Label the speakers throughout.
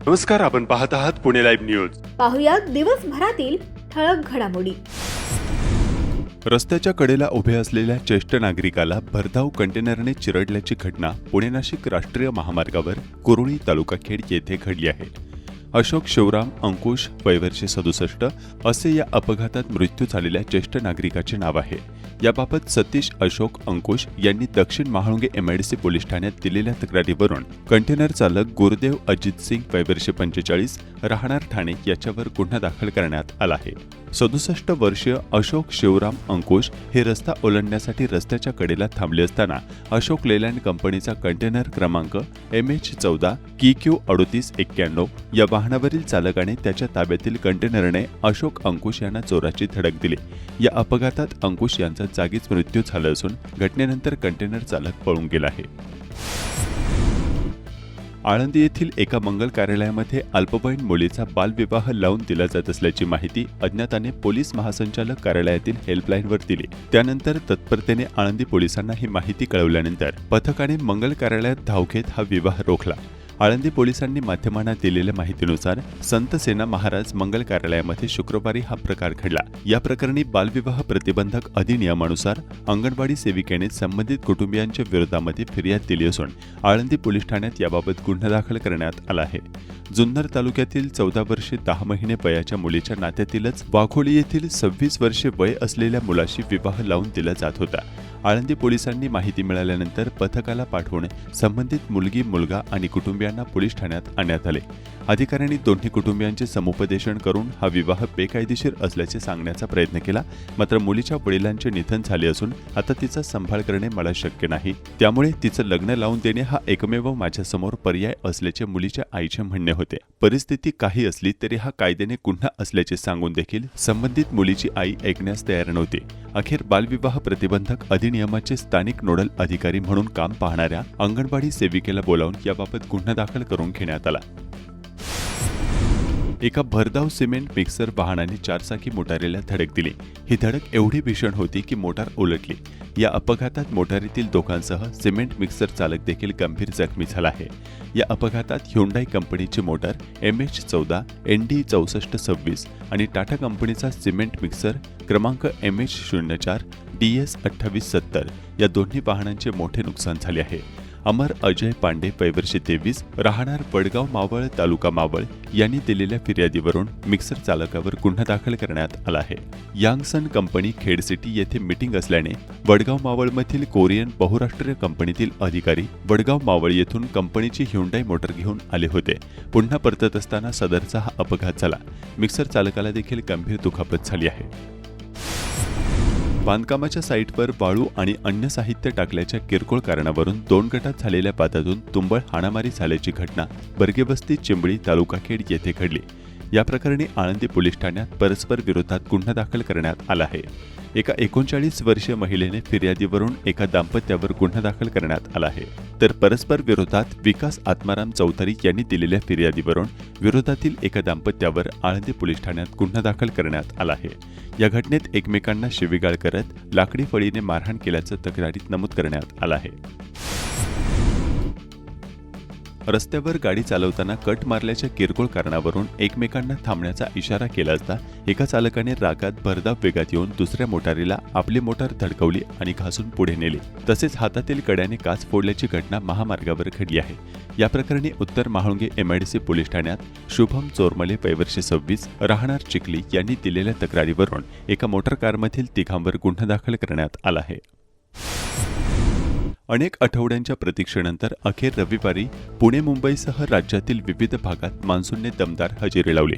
Speaker 1: नमस्कार, आपण पाहत आहात पुणे लाईव्ह न्यूज.
Speaker 2: पाहुयात दिवसभरातील ठळक घडामोडी.
Speaker 3: रस्त्याच्या कडेला उभे असलेल्या ज्येष्ठ नागरिकाला भरधाव कंटेनरने चिरडल्याची घटना पुणे नाशिक राष्ट्रीय महामार्गावर कुरुळी तालुका खेड येथे घडली आहे. अशोक शिवराम अंकुश वयवर्षे 67 असे या अपघातात मृत्यू झालेल्या ज्येष्ठ नागरिकाचे नाव आहे. याबाबत सतीश अशोक अंकुश यांनी दक्षिण महाळुंगे एमआयडीसी पोलीस ठाण्यात दिलेल्या तक्रारीवरून कंटेनर चालक गुरुदेव अजित सिंग वयवर्षे 45 राहणार ठाणे याच्यावर गुन्हा दाखल करण्यात आला आहे. 67 वर्षीय अशोक शिवराम अंकुश हे रस्ता ओलांडण्यासाठी रस्त्याच्या कडेला थांबले असताना अशोक लेलँड कंपनीचा कंटेनर क्रमांक MH14 KQ 3891 या वाहनावरील चालकाने त्याच्या ताब्यातील कंटेनरने अशोक अंकुश यांना चोराची धडक दिली. या अपघातात अंकुश यांचा जागीच मृत्यू झाला असून घटनेनंतर कंटेनर चालक पळून गेला आहे. आळंदी येथील एका मंगल कार्यालयामध्ये अल्पवयीन मुलीचा बालविवाह लावून दिला जात असल्याची माहिती अज्ञाताने पोलीस महासंचालक कार्यालयातील हेल्पलाईनवर दिली. त्यानंतर तत्परतेने आळंदी पोलिसांना ही माहिती कळवल्यानंतर पथकाने मंगल कार्यालयात धाव घेत हा विवाह रोखला. आळंदी पोलिसांनी माध्यमांना दिलेल्या माहितीनुसार संत सेना महाराज मंगल कार्यालयामध्ये शुक्रवारी हा प्रकार घडला. या प्रकरणी बालविवाह प्रतिबंधक अधिनियमानुसार अंगणवाडी सेविकेने संबंधित कुटुंबियांच्या विरोधामध्ये फिर्याद दिली असून आळंदी पोलीस ठाण्यात याबाबत गुन्हा दाखल करण्यात आला आहे. जुन्नर तालुक्यातील 14 वर्षे 10 महिने वयाच्या मुलीच्या नात्यातीलच वाघोली येथील 26 वर्षे वय असलेल्या मुलाशी विवाह लावून दिला जात होता. आळंदी पोलिसांनी माहिती मिळाल्यानंतर पथकाला पाठवून संबंधित मुलगी मुलगा आणि कुटुंबियांना पोलीस ठाण्यात आणण्यात आले. अधिकाऱ्यांनी दोन्ही कुटुंबियांचे समुपदेशन करून हा विवाह बेकायदेशीर असल्याचे सांगण्याचा प्रयत्न केला. मात्र मुलीच्या वडिलांचे निधन झाले असून आता तिचा सांभाळ करणे मला शक्य नाही, त्यामुळे तिचं लग्न लावून देणे हा एकमेव माझ्यासमोर पर्याय असल्याचे मुलीच्या आईचे म्हणणे होते. परिस्थिती काही असली तरी हा कायद्याने गुन्हा असल्याचे सांगून देखील संबंधित मुलीची आई ऐकण्यास तयार नव्हती. अखेर बालविवाह प्रतिबंधक अधिनियमाचे स्थानिक नोडल अधिकारी म्हणून काम पाहणाऱ्या अंगणवाडी सेविकेला बोलावून याबाबत गुन्हा दाखल करून घेण्यात आला. एका भरधाव सिमेंट मिक्सर वाहनाने 4 चाकी मोटारीला धडक दिली. ही धडक एवढी भीषण होती की मोटार उलटली. या अपघातात मोटारीतील दोघांसह सिमेंट मिक्सर चालक देखील गंभीर जखमी झाला आहे. या अपघातात ह्युंडाई कंपनीची मोटार MH14 ND 6426 आणि टाटा कंपनीचा सिमेंट मिक्सर क्रमांक MH04 DS 2870 या दोन्ही वाहनांचे मोठे नुकसान झाले आहे. अमर अजय पांडे वयवर्षे 23 राहणार वडगाव मावळ तालुका मावळ यांनी दिलेल्या फिर्यादीवरून मिक्सर चालकावर गुन्हा दाखल करण्यात आला आहे. यांगसन कंपनी खेड सिटी येथे मीटिंग असल्याने वडगाव मावळमधील कोरियन बहुराष्ट्रीय कंपनीतील अधिकारी वडगाव मावळ येथून कंपनीची ह्युंडाई मोटर घेऊन आले होते. पुन्हा परतत असताना सदरचा हा अपघात झाला. मिक्सर चालकाला देखील गंभीर दुखापत झाली आहे. बांधकामाच्या साईटवर वाळू आणि अन्य साहित्य टाकल्याच्या किरकोळ कारणावरून 2 गटात झालेल्या वादातून तुंबळ हाणामारी झाल्याची घटना बर्गेबस्ती चिंबळी तालुका खेड येथे घडली. या प्रकरणी आळंदी पोलीस ठाण्यात परस्पर विरोधात गुन्हा दाखल करण्यात आला आहे. एका 39 वर्षीय महिलेने फिर्यादीवरून एका दाम्पत्यावर गुन्हा दाखल करण्यात आला आहे. तर परस्पर विरोधात विकास आत्माराम चौधरी यांनी दिलेल्या फिर्यादीवरून विरोधातील एका दाम्पत्यावर आळंदी पोलीस ठाण्यात गुन्हा दाखल करण्यात आला आहे. या घटनेत एकमेकांना शिवीगाळ करत लाकडी फळीने मारहाण केल्याचं तक्रारीत नमूद करण्यात आलं आहे. रस्त्यावर गाडी चालवताना कट मारल्याच्या किरकोळ कारणावरून एकमेकांना थांबण्याचा इशारा केला असता एका चालकाने रागात भरधाव वेगात येऊन दुसऱ्या मोटारीला आपली मोटार धडकवली आणि घासून पुढे नेली. तसेच हातातील कड्याने काच फोडल्याची घटना महामार्गावर घडली आहे. या प्रकरणी उत्तर महाळुंगे MIDC पोलीस ठाण्यात शुभम चोरमले वयवर्षे 26 राहणार चिखली यांनी दिलेल्या तक्रारीवरून एका मोटार कारमधील तिघांवर गुन्हा दाखल करण्यात आला आहे. अनेक आठवड्यांच्या प्रतीक्षेनंतर अखेर रविवारी पुणे मुंबईसह राज्यातील विविध भागात मान्सूनने दमदार हजेरी लावली.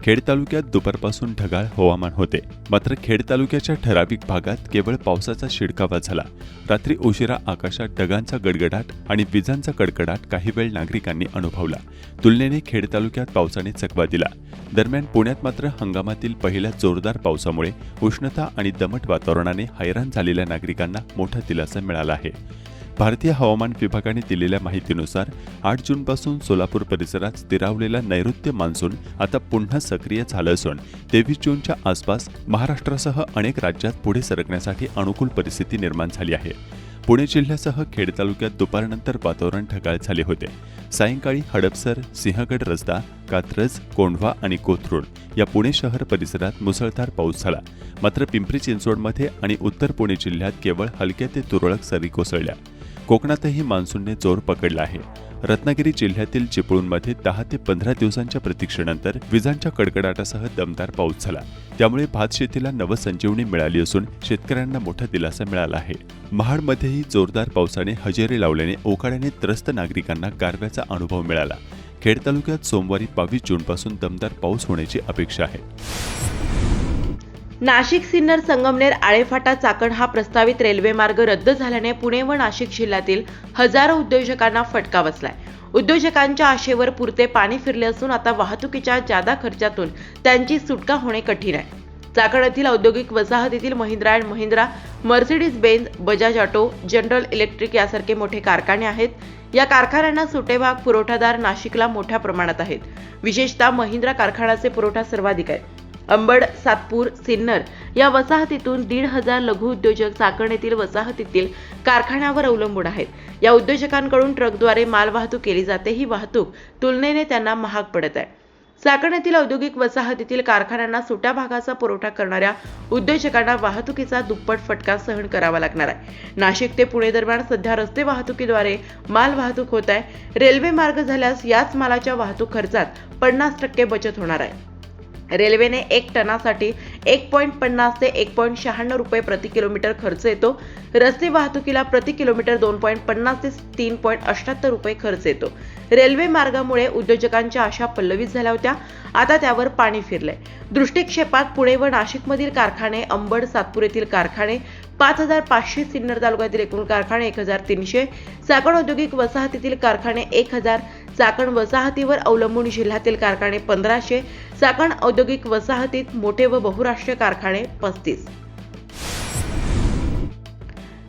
Speaker 3: खेड तालुक्यात दुपारपासून ढगाळ हवामान होते. मात्र खेड तालुक्याच्या ठराविक भागात केवळ पावसाचा शिडकावा झाला. रात्री उशिरा आकाशात ढगांचा गडगडाट आणि विजांचा कडकडाट काही वेळ नागरिकांनी अनुभवला. तुलनेने खेड तालुक्यात पावसाने चकवा दिला. दरम्यान पुण्यात मात्र हंगामातील पहिल्या जोरदार पावसामुळे उष्णता आणि दमट वातावरणाने हैराण झालेल्या नागरिकांना मोठा दिलासा मिळाला आहे. भारतीय हवामान विभागाने दिलेल्या माहितीनुसार 8 जूनपासून सोलापूर परिसरात स्थिरावलेला नैऋत्य मान्सून आता पुन्हा सक्रिय झाला असून 23 जूनच्या आसपास महाराष्ट्रासह अनेक राज्यात पुढे सरकण्यासाठी अनुकूल परिस्थिती निर्माण झाली आहे. पुणे जिल्ह्यासह खेड तालुक्यात दुपारनंतर वातावरण ढगाळ झाले होते. सायंकाळी हडपसर, सिंहगड रस्ता, कात्रज, कोंढवा आणि कोथरूड या पुणे शहर परिसरात मुसळधार पाऊस झाला. मात्र पिंपरी चिंचवडमध्ये आणि उत्तर पुणे जिल्ह्यात केवळ हलक्या ते तुरळक सरी कोसळल्या. कोकणातही मान्सूनने जोर पकडला आहे. रत्नागिरी जिल्ह्यातील चिपळूणमध्ये 10 ते 15 दिवसांच्या प्रतीक्षेनंतर विजांच्या कडकडाटासह दमदार पाऊस झाला. त्यामुळे भात शेतीला नवसंजीवनी मिळाली असून शेतकऱ्यांना मोठा दिलासा मिळाला आहे. महाडमध्येही जोरदार पावसाने हजेरी लावल्याने ओकाड्याने त्रस्त नागरिकांना गारव्याचा अनुभव मिळाला. खेड तालुक्यात सोमवारी 22 जूनपासून दमदार पाऊस होण्याची अपेक्षा आहे.
Speaker 4: नाशिक सिन्नर संगमनेर आळेफाटा चाकण हा प्रस्तावित रेल्वे मार्ग रद्द झाल्याने पुणे व नाशिक जिल्ह्यातील हजारो उद्योजकांना फटका बसलाय. उद्योजकांच्या आशेवर पुरते पाणी फिरले असून आता वाहतुकीच्या जादा खर्चातून त्यांची सुटका होणे कठीण आहे. चाकण येथील औद्योगिक वसाहतीतील Mahindra and Mahindra, Mercedes Benz, Bajaj auto, general electric यासारखे मोठे कारखाने आहेत. या कारखान्यांना सुटे भाग पुरवठादार नाशिकला मोठ्या प्रमाणात आहेत. विशेषतः महिंद्रा कारखान्याचे पुरवठा सर्वाधिक आहे. अंबड, सातपूर, सिन्नर या वसाहतीतून 1,500 लघु उद्योजक चाकण येथील वसाहतीतील कारखान्यावर अवलंबून आहेत. या उद्योजकांकडून ट्रकद्वारे माल वाहतूक केली जाते. ही वाहतूक तुलनेने त्यांना महाग पडत आहे. चाकण येथील औद्योगिक वसाहतीतील कारखान्यांना सुट्या भागाचा पुरवठा करणाऱ्या उद्योजकांना वाहतुकीचा दुप्पट फटका सहन करावा लागणार आहे. नाशिक ते पुणे दरम्यान सध्या रस्ते वाहतुकीद्वारे माल वाहतूक होत आहे. रेल्वे मार्ग झाल्यास याच मालाच्या वाहतूक खर्चात 50% बचत होणार आहे. रेल्वेने 1 टनासाठी 1.50 ते 1.96 रुपये प्रति किलोमीटर खर्च येतो. रस्ते वाहतुकीला प्रति किलोमीटर 2.50 ते 3.78 रुपये खर्च येतो. रेल्वे मार्गामुळे उद्योजकांच्या आशा पल्लवित झाल्या होत्या. आता त्यावर पाणी फिरलंय. दृष्टिक्षेपात पुणे व नाशिकमधील कारखाने, अंबड, सातपूर येथील कारखाने 5,500, सिन्नर तालुक्यातील एकूण कारखाने 1,300, चाकण औद्योगिक वसाहतीतील कारखाने 1,000, चाकण वसाहतीवर अवलंबून जिल्ह्यातील कारखाने 1,500, चाकण औद्योगिक वसाहतीत मोठे व बहुराष्ट्रीय कारखाने 35.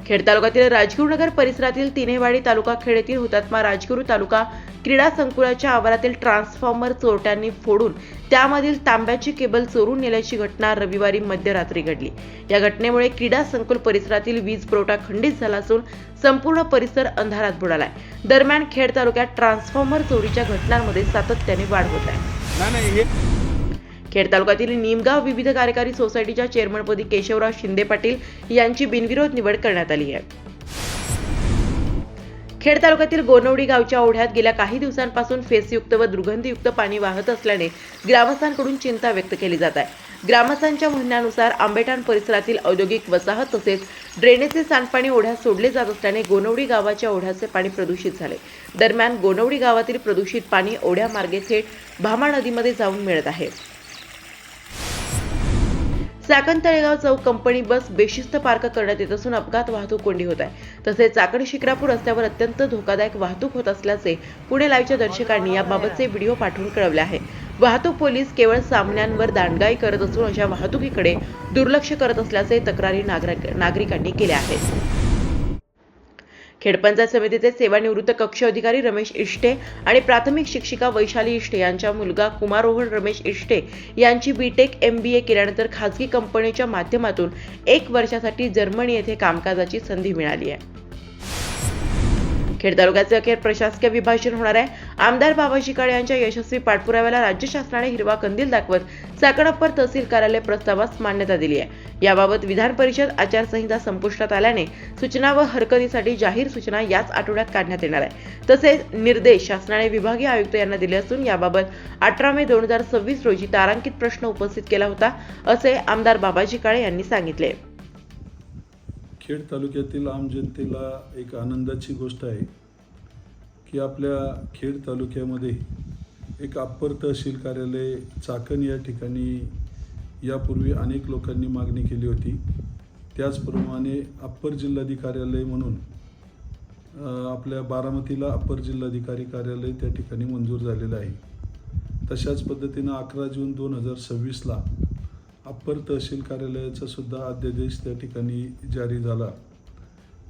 Speaker 4: खेड तालुक्यातील राजगुरुनगर परिसरातील तिन्हेवाडी तालुका खेड येथील हुतात्मा राजगुरू तालुका क्रीडा संकुलाच्या आवारातील ट्रान्सफॉर्मर चोरट्यांनी फोडून त्यामधील तांब्याची केबल चोरून नेल्याची घटना रविवारी मध्यरात्री घडली. या घटनेमुळे क्रीडा संकुल परिसरातील वीज पुरवठा खंडित झाला असून संपूर्ण परिसर अंधारात बुडालाय. दरम्यान खेड तालुक्यात ट्रान्सफॉर्मर चोरीच्या घटनांमध्ये सातत्याने वाढ होत आहे. खेड तालुक्यातील निमगाव विविध कार्यकारी सोसायटीच्या चेअरमनपदी केशवराव शिंदे पाटील यांची बिनविरोध निवड करण्यात आली आहे. खेड तालुक्यातील गोनवडी गावच्या ओढ्यात गेल्या काही दिवसांपासून फेसयुक्त व दुर्गंधीयुक्त पाणी वाहत असल्याने ग्रामस्थांकडून चिंता व्यक्त केली जात आहे. ग्रामस्थांच्या म्हणण्यानुसार आंबेठाण परिसरातील औद्योगिक वसाहत तसेच ड्रेनेजचे सांडपाणी ओढ्यात सोडले जात असल्याने गोनवडी गावाच्या ओढ्याचे पाणी प्रदूषित झाले. दरम्यान गोनवडी गावातील प्रदूषित पाणी ओढ्यामार्गे थेट भामा नदीमध्ये जाऊन मिळत आहे. चाकण तळेगाव चौक कंपनी बस बेशिस्त पार्क करण्यात येत असून अपघात वाहतूक कोंडी होत आहे. तसेच चाकण शिक्रापूर रस्त्यावर अत्यंत धोकादायक वाहतूक होत असल्याचे पुणे लाईव्हच्या दर्शकांनी याबाबतचे व्हिडिओ पाठवून कळवले आहे. वाहतूक पोलीस केवळ सामन्यांवर दांडगाई करत असून अशा वाहतुकीकडे दुर्लक्ष करत असल्याचे तक्रारी नागरिकांनी केल्या आहेत. खेड पंचायत समितीचे सेवानिवृत्त कक्ष अधिकारी रमेश इष्टे आणि प्राथमिक शिक्षिका वैशाली इष्टे यांचा मुलगा कुमारोहन रमेश इष्टे यांची बीटेक MBA केल्यानंतर खासगी कंपनीच्या माध्यमातून 1 वर्षासाठी जर्मनी येथे कामकाजाची संधी मिळाली आहे. खेड तालुक्याचे अखेर प्रशासकीय विभाजन होणार आहे. आमदार बाबाजी काळे यांच्या यशस्वी पाठपुराव्याला राज्य शासनाने हिरवा कंदील दाखवत चाकण अप्पर तहसील कार्यालय प्रस्तावास मान्यता दिली आहे. याबाबत विधान परिषद आचारसंहिता संपुष्टात आल्याने सूचना व हरकतीसाठी जाहीर सूचना याच आठवड्यात काढण्यात येणार आहे. तसेच निर्देश शासनाने विभागीय आयुक्त यांना दिले असून याबाबत 18 मे 2026 रोजी तारांकित प्रश्न उपस्थित केला होता, असे आमदार बाबाजी काळे यांनी सांगितले.
Speaker 5: खेड तालुक्यातील आम जनतेला एक आनंदाची गोष्ट आहे की आपल्या खेड तालुक्यामध्ये एक अप्पर तहसील कार्यालय चाकण या ठिकाणी यापूर्वी अनेक लोकांनी मागणी केली होती. त्याचप्रमाणे अप्पर जिल्हाधिकार्यालय म्हणून आपल्या बारामतीला अप्पर जिल्हाधिकारी कार्यालय त्या ठिकाणी मंजूर झालेलं आहे. तशाच पद्धतीनं 11 जून 2026ला अप्पर तहसील कार्यालयाचा सुद्धा अध्यादेश त्या ठिकाणी जारी झाला.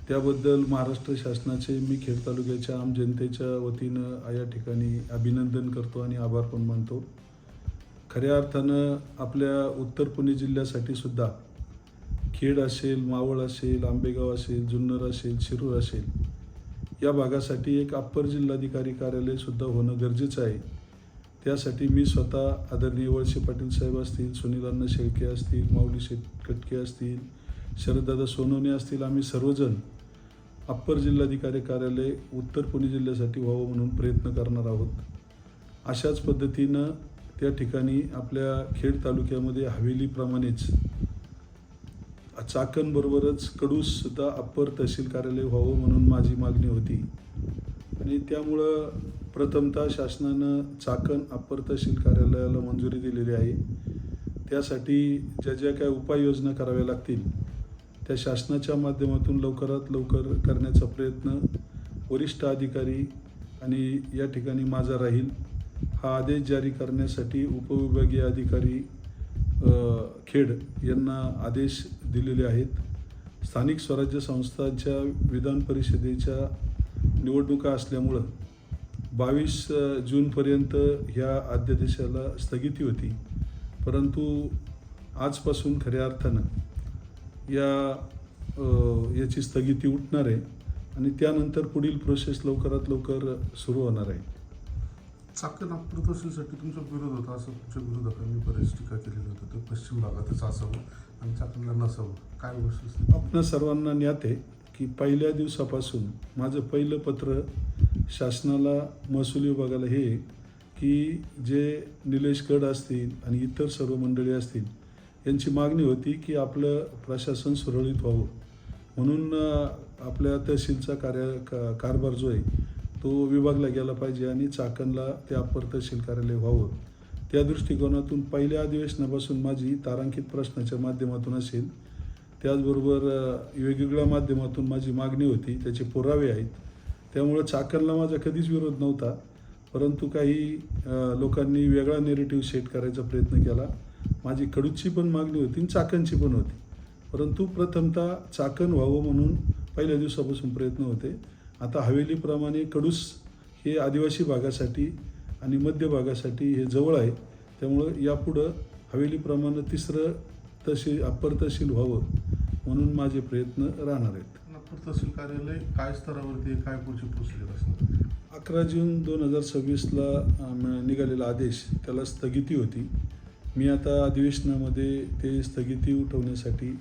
Speaker 5: त्याबद्दल महाराष्ट्र शासनाचे मी खेड तालुक्याच्या आम जनतेच्या वतीनं या ठिकाणी अभिनंदन करतो आणि आभार पण मानतो. खऱ्या अर्थानं आपल्या उत्तर पुणे जिल्ह्यासाठी सुद्धा खेड असेल, मावळ असेल, आंबेगाव असेल, जुन्नर असेल, शिरूर असेल या भागासाठी एक अप्पर जिल्हाधिकारी कार्यालयसुद्धा होणं गरजेचं आहे. त्यासाठी मी स्वतः आदरणीय वळसे पाटील साहेब असतील, सुनील अण्णा शेळके असतील, माऊली कटके असतील, शरददादा सोनवणे असतील, आम्ही सर्वजण अप्पर जिल्हाधिकारी कार्यालय उत्तर पुणे जिल्ह्यासाठी व्हावं म्हणून प्रयत्न करणार आहोत. अशाच पद्धतीनं त्या ठिकाणी आपल्या खेड तालुक्यामध्ये हवेलीप्रमाणेच चाकणबरोबरच कडूससुद्धा अप्पर तहसील कार्यालय व्हावं म्हणून माझी मागणी होती. आणि त्यामुळं प्रथमतः शासनानं चाकण अप्पर तहसील कार्यालयाला मंजुरी दिलेली आहे. त्यासाठी ज्या काही उपाययोजना कराव्या लागतील त्या शासनाच्या माध्यमातून लवकरात लवकर करण्याचा प्रयत्न वरिष्ठ अधिकारी आणि या ठिकाणी माझा राहील. हा आदेश जारी करण्यासाठी उपविभागीय अधिकारी खेड यांना आदेश दिलेले आहेत. स्थानिक स्वराज्य संस्थांच्या विधान परिषदेच्या निवडणुका असल्यामुळं 22 जूनपर्यंत ह्या अध्यादेशाला स्थगिती होती, परंतु आजपासून खऱ्या अर्थानं याची स्थगिती उठणार आहे आणि त्यानंतर पुढील प्रोसेस लवकरात लवकर सुरू होणार आहे.
Speaker 6: चाकण अप्पर तहसीलसाठी तुमचा विरोध होता, असं तुमच्या विरोधकांनी बरेच टीका केलेली होती. ते पश्चिम भागातच असावं आणि चाकणला नसावं, काय गोष्ट?
Speaker 5: आपणा सर्वांना ज्ञात आहे की पहिल्या दिवसापासून माझं पहिलं पत्र शासनाला, महसूल विभागाला हे की जे निलेश गड असतील आणि इतर सर्व मंडळी असतील यांची मागणी होती की आपलं प्रशासन सुरळीत व्हावं म्हणून आपल्या तहसीलचा कारभार जो आहे तो विभागला गेला पाहिजे आणि चाकणला ते अप्पर तहसील कार्यालय व्हावं. त्या दृष्टिकोनातून पहिल्या अधिवेशनापासून माझी तारांकित प्रश्नाच्या माध्यमातून असेल, त्याचबरोबर वेगवेगळ्या माध्यमातून माझी मागणी होती, त्याचे पुरावे आहेत. त्यामुळं चाकणला माझा कधीच विरोध नव्हता, परंतु काही लोकांनी वेगळा नेरेटिव्ह सेट करायचा प्रयत्न केला. माझी कडूची पण मागणी होती आणि चाकणची पण होती, परंतु प्रथमतः चाकण व्हावं म्हणून पहिल्या दिवसापासून प्रयत्न होते. आता हवेलीप्रमाणे कडूस हे आदिवासी भागासाठी आणि मध्य भागासाठी हे जवळ आहे, त्यामुळं यापुढं हवेलीप्रमाणे तिसरं तहसील अप्पर तहसील व्हावं म्हणून माझे प्रयत्न राहणार आहेत.
Speaker 6: अप्पर तहसील कार्यालय काय स्तरावरती, काय पुढची प्रोसिजर असणार?
Speaker 5: 11 जून 2026ला निघालेला आदेश त्याला स्थगिती होती. मी आता अधिवेशनामध्ये ते स्थगिती उठवण्यासाठी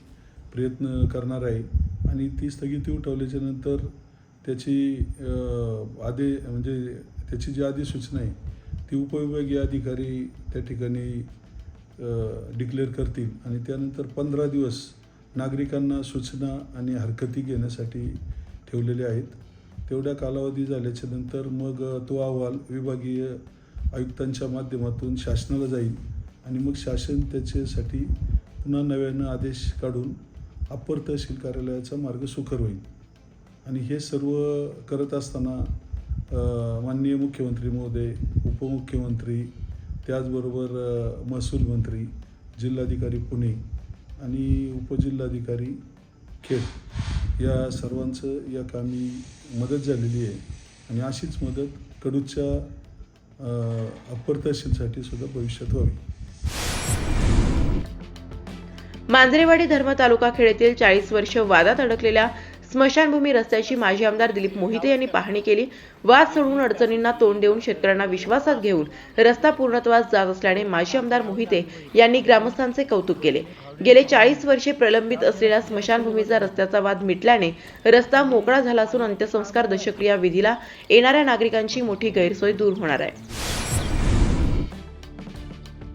Speaker 5: प्रयत्न करणार आहे आणि ती स्थगिती उठवल्याच्या नंतर त्याची त्याची जी अधिसूचना आहे ती उपविभागीय अधिकारी त्या ठिकाणी डिक्लेअर करतील आणि त्यानंतर 15 दिवस नागरिकांना सूचना आणि हरकती घेण्यासाठी ठेवलेले आहेत. तेवढ्या कालावधी झाल्याच्या नंतर मग तो अहवाल विभागीय आयुक्तांच्या माध्यमातून शासनाला जाईल आणि मग शासन त्याच्यासाठी पुन्हा नव्यानं आदेश काढून अप्पर तहसील कार्यालयाचा मार्ग सुकर होईल. आणि हे सर्व करत असताना माननीय मुख्यमंत्री महोदय, उपमुख्यमंत्री, त्याचबरोबर महसूल मंत्री, जिल्हाधिकारी पुणे आणि उपजिल्हाधिकारी खेड या सर्वांचं या कामी मदत झालेली आहे आणि अशीच मदत कडूच्या अप्पर तहसीलसाठी सुद्धा भविष्यात व्हावी.
Speaker 4: मांजरेवाडी धर्म तालुका खेड येथील 40 वर्ष वादात अडकलेल्या स्मशानभूमी रस्त्याची माजी आमदार दिलीप मोहिते यांनी पाहणी केली. वाद सोडवून अडचणींना तोंड देऊन शेतकऱ्यांना विश्वासात घेऊन रस्ता पूर्णत्वास जात असल्याने माजी आमदार मोहिते यांनी ग्रामस्थांचे कौतुक केले. गेले 40 वर्षे प्रलंबित असलेल्या स्मशानभूमीचा रस्त्याचा वाद मिटल्याने रस्ता मोकळा झाला असून अंत्यसंस्कार दशक्रिया विधीला येणाऱ्या नागरिकांची मोठी गैरसोय दूर होणार आहे.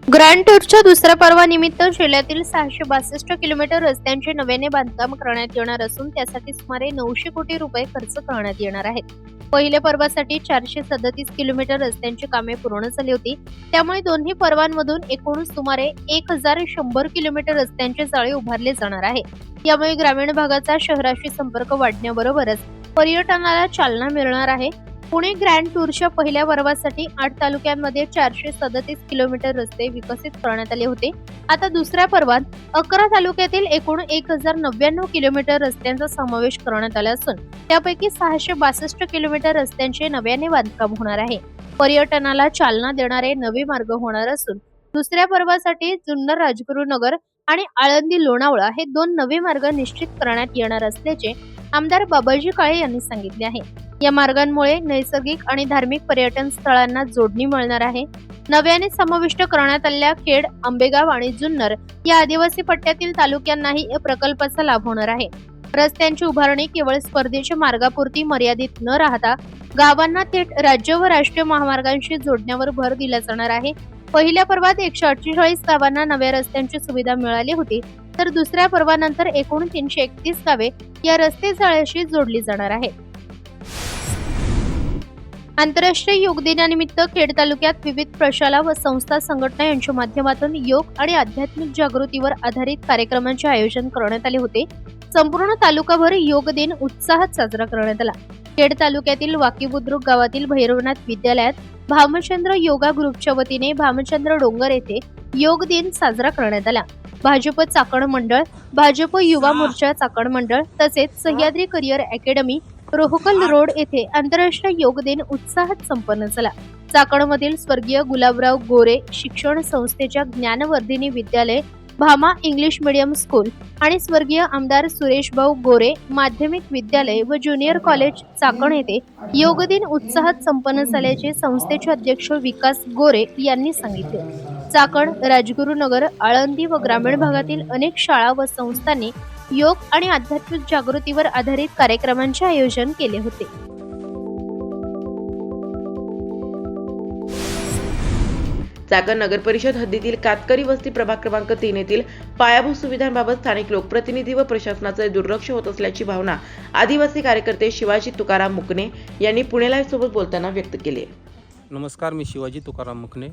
Speaker 7: ग्रँड टूरच्या दुसऱ्या पर्वानिमित्त जिल्ह्यातील 662 किलोमीटर रस्त्यांचे नव्याने बांधकाम करण्यात येणार असून त्यासाठी सुमारे 900 कोटी रुपये खर्च करण्यात येणार आहेत. पहिल्या पर्वासाठी 437 किलोमीटर रस्त्यांची कामे पूर्ण झाली होती. त्यामुळे दोन्ही पर्वांमधून एकूण सुमारे 1100 किलोमीटर रस्त्यांचे जाळे उभारले जाणार आहे. यामुळे ग्रामीण भागाचा शहराशी संपर्क वाढण्याबरोबरच पर्यटनाला चालना मिळणार आहे. पुणे ग्रँड टूरच्या पहिल्या पर्वासाठी 8 तालुक्यांमध्ये 437 किलोमीटर रस्ते विकसित करण्यात आले होते. आता दुसऱ्या पर्वात 11 तालुक्यातील एकूण 1099 किलोमीटर रस्त्यांचा समावेश करण्यात आला असून त्यापैकी 662 किलोमीटर रस्त्यांचे नव्याने बांधकाम होणार आहे. पर्यटनाला चालना देणारे नवे मार्ग होणार असून दुसऱ्या पर्वासाठी जुन्नर राजगुरुनगर आणि आळंदी लोणावळा हे 2 नवे मार्ग निश्चित करण्यात येणार असल्याचे आमदार बाबाजी काळे यांनी सांगितले आहे. या मार्गांमुळे नैसर्गिक आणि धार्मिक पर्यटन स्थळांना जोडणी मिळणार आहे. नव्याने समाविष्ट करण्यात आलेल्या खेड, आंबेगाव आणि जुन्नर या आदिवासी पट्ट्यातील तालुक्यांनाही या प्रकल्पाचा लाभ होणार आहे. रस्त्यांची उभारणी केवळ स्पर्धेच्या मार्गापुरती मर्यादित न राहता गावांना थेट राज्य व राष्ट्रीय महामार्गांशी जोडण्यावर भर दिला जाणार आहे. पहिल्या पर्वात 148 गावांना नव्या रस्त्यांची सुविधा मिळाली होती, तर दुसऱ्या पर्वानंतर एकूण 331 गावे या रस्ते जाळ्याशी जोडली जाणार आहेत. आंतरराष्ट्रीय योग दिनानिमित्त खेड तालुक्यात विविध प्रशाला व संस्था संघटना यांच्या माध्यमातून योग आणि आध्यात्मिक जागृतीवर आधारित कार्यक्रमांचे आयोजन करण्यात आले होते. संपूर्ण तालुकाभर योग दिन उत्साहात साजरा करण्यात आला. खेड तालुक्यातील वाकी बुद्रुक गावातील भैरवनाथ विद्यालयात भामचंद्र योगा ग्रुपच्या वतीने भामचंद्र डोंगर येथे योग दिन साजरा करण्यात आला. भाजप चाकण मंडळ, भाजप युवा मोर्चा चाकण मंडळ तसेच सह्याद्री करिअर अकॅडमी, रोहकल रोड येथे आंतरराष्ट्रीय योग दिन उत्साहात संपन्न झाला. चाकणमधील स्वर्गीय गुलाबराव गोरे शिक्षण संस्थेच्या ज्ञानवर्धिनी विद्यालय, भामा इंग्लिश मीडियम स्कूल आणि स्वर्गीय आमदार सुरेशभाऊ गोरे माध्यमिक विद्यालय व ज्युनियर कॉलेज चाकण येथे योग दिन उत्साहात संपन्न झाल्याचे संस्थेचे अध्यक्ष विकास गोरे यांनी सांगितले. चाकण, राजगुरुनगर, आळंदी व ग्रामीण भागातील अनेक शाळा व संस्थांनी योग आणि आध्यात्मिक जागृतीवर आधारित कार्यक्रमांचे आयोजन केले होते.
Speaker 4: चाकण नगर परिषद हद्दीतील कातकरी वस्ती प्रभाग क्रमांक 3 येथील पायाभूत सुविधांबाबत स्थानिक लोकप्रतिनिधी व प्रशासनाचे दुर्लक्ष होत असल्याची भावना आदिवासी कार्यकर्ते शिवाजी तुकाराम मुकणे यांनी पुणे लाईव्ह सोबत बोलताना व्यक्त केली.
Speaker 8: नमस्कार, मी शिवाजी तुकाराम मुकणे.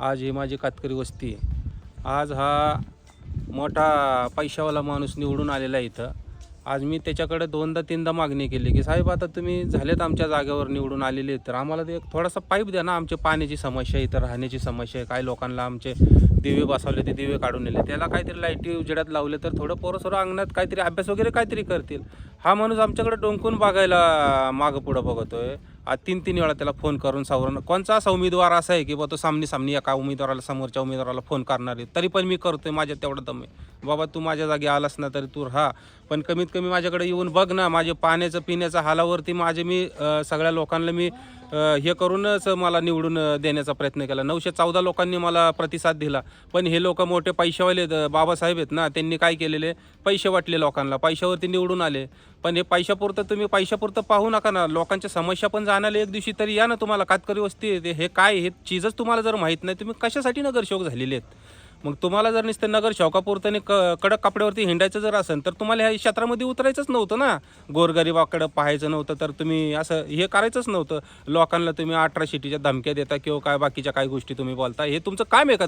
Speaker 8: आज ही माझी कातकरी वस्ती आहे. आज हा मोठा पैशावाला माणूस निवडून आलेला आहे इथं. आज मी त्याच्याकडे 2दा-3दा मागणी केली की साहेब, आता तुम्ही झालेत आमच्या जागेवर निवडून आलेले तर आम्हाला ते थोडासा पाईप द्या ना. आमची पाण्याची समस्या आहे, इथं राहण्याची समस्या आहे. काही लोकांना आमचे दिवे बसवले, ते दिवे काढून नेले, त्याला काहीतरी लाईटी उजेडात लावले तर थोडं पोरं अंगणात काहीतरी अभ्यास वगैरे काहीतरी करतील. हा माणूस आमच्याकडे डोंकून बघायला मागं पुढं बघतोय. आज 3 वेळा त्याला फोन करून सावरून कोणचा असा उमेदवार असा आहे की बा तो सामनी एका उमेदवाराला समोरच्या उमेदवाराला फोन करणार आहे, तरी पण मी करतोय. माझ्या तेवढं दम आहे बाबा, तू माझ्या जागी आलास ना तरी तू राहा, पण कमीत कमी माझ्याकडे येऊन बघ ना. माझे पाण्याचं पिण्याच्या हालावरती मी सगळ्या लोकांना मी हे करूनच मला निवडून देण्याचा प्रयत्न केला. 914 लोकांनी मला प्रतिसाद दिला. पण हे लोक मोठे पैशावाले बाबासाहेब आहेत ना, त्यांनी काय केलेले, पैसे वाटले लोकांना, पैशावरती निवडून आले. पण हे पैशापुरतं पाहू नका ना. लोकांच्या समस्या पण जाणारे एक दिवशी तरी या ना. तुम्हाला कातकरी वस्ती हे काय, हे चीजच तुम्हाला जर माहीत नाही, तुम्ही कशासाठी नगरसेवक झालेले आहेत? मग तुम्हाला जर नुसतं नगर शौकापुरतं कडक कपड्यावरती हिंडायचं जर असेल तर तुम्हाला ह्या क्षेत्रामध्ये उतरायचंच नव्हतं ना. गोरगरिबाकडं पाहायचं नव्हतं, तर तुम्ही असं हे करायचंच नव्हतं. लोकांना तुम्ही 18 धमक्या देता किंवा काय बाकीच्या काही गोष्टी तुम्ही बोलता. हे तुमचं काम आहे का?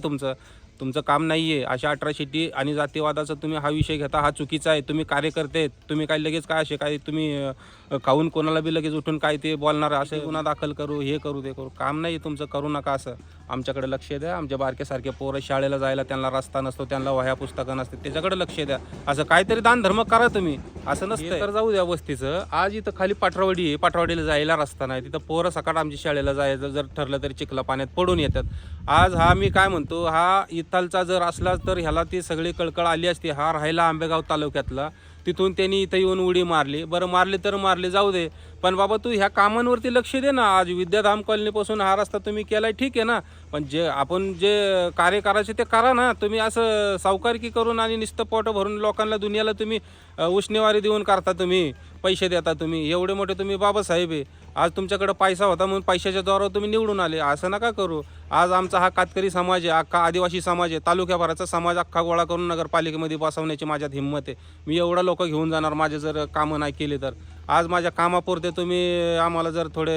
Speaker 8: तुमचं काम नाही आहे. अशा 18 आणि जातीवादाचा तुम्ही हा विषय घेता, हा चुकीचा आहे. तुम्ही कार्यकर्ते आहेत, तुम्ही काय लगेच काय असे काय तुम्ही खाऊन कोणाला बी लगेच उठून काय ते बोलणार, असे गुन्हा दाखल करू, हे करू, ते करू. काम नाही तुमचं, करू नका असं. आमच्याकडे लक्ष द्या. आमच्या बारक्यासारखे पोरं शाळेला जायला त्यांना रस्ता नसतो, त्यांना वह्या पुस्तकं नसते, त्याच्याकडे लक्ष द्या. असं काहीतरी दान धर्म करा तुम्ही. असं नसतं तर जाऊ द्या वस्तीचं. आज इथं खाली पाठरावडी आहे, पाठरावडीला जायला रस्ता नाही. तिथं पोरं सकाळ आमच्या शाळेला जायचं जर ठरलं तरी चिखला पाण्यात पडून येतात. आज हा मी काय म्हणतो, हा इथलचा जर असला तर ह्याला ती सगळी कळकळ आली असती. हा राहिला आंबेगाव तालुक्यातला, तिथून त्यांनी इथं येऊन उडी मारली. बरं, मारली तर मारली, जाऊ दे. पण बाबा तू ह्या कामांवरती लक्ष दे ना. आज विद्याधाम कॉलनीपासून हा रस्ता तुम्ही केलाय, ठीक आहे ना, पण आपण जे कार्य करायचे ते करा ना. तुम्ही असं सावकारकी करून आणि नुसतं पोट भरून लोकांना दुनियाला तुम्ही उष्णेवारी देऊन करता, तुम्ही पैसे देता. तुम्ही एवढे मोठे तुम्ही बाबासाहेब आहे. आज तुमच्याकडे पैसा होता म्हणून पैशाच्या जोरावर तुम्ही निवडून आले. असं नका करू. आज आमचा हा कातकरी समाज आहे, अख्खा आदिवासी समाज आहे, तालुक्याभराचा समाज अख्खा गोळा करून नगरपालिकेमध्ये बसवण्याची माझ्यात हिंमत आहे. मी एवढा लोक घेऊन जाणार माझे जर कामं नाही केले तर. आज माझ्या कामापुरते तुम्ही आम्हाला जर थोडे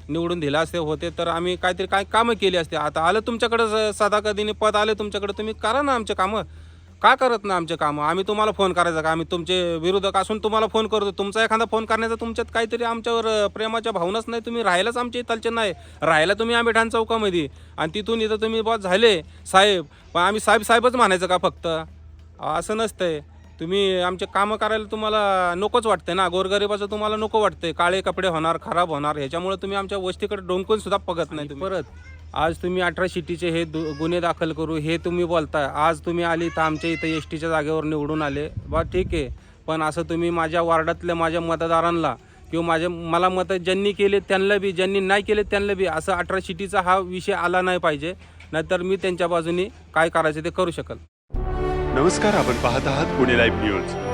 Speaker 8: निवडून दिले असते होते तर आम्ही काहीतरी काय कामं केली असते. आता आलं तुमच्याकडं सदा कधीने पद आले तुमच्याकडे, तुम्ही करा ना आमचे कामं. का करत ना आमचे कामं? आम्ही तुम्हाला फोन करायचा का? आम्ही तुमचे विरोधक असून तुम्हाला फोन करतो. तुमचा एखादा फोन करण्याचा तुमच्यात काहीतरी आमच्यावर प्रेमाच्या भावनाच नाही. तुम्ही राहायलाच आमच्या इथलचे नाही. राहायला तुम्ही आम्ही ठाण चौकामध्ये, आणि तिथून इथं तुम्ही बॉस झाले साहेब, पण आम्ही साहेबच म्हणायचं का फक्त? असं नसतंय. तुम्ही आमचे कामं करायला तुम्हाला नकोच वाटतंय ना. गोरगरिबाचं तुम्हाला नको वाटतंय. काळे कपडे होणार, खराब होणार, ह्याच्यामुळे तुम्ही आमच्या वस्तीकडे डोंकून सुद्धा बघत नाही. परत आज तुम्ही अट्रॉसिटीचे हे गुन्हे दाखल करू हे तुम्ही बोलताय. आज तुम्ही आली तर आमच्या इथं एस टीच्या जागेवर निवडून आले बा ठीक आहे, पण असं तुम्ही माझ्या वार्डातल्या माझ्या मतदारांना किंवा मला मतं ज्यांनी केले त्यांना बी, ज्यांनी नाही केले त्यांना बी असं अट्रॉसिटीचा हा विषय आला नाही पाहिजे. नाहीतर मी त्यांच्या बाजूने काय करायचं ते करू शकेल.
Speaker 1: नमस्कार, आपण पाहत आहात पुणे लाईव्ह न्यूज.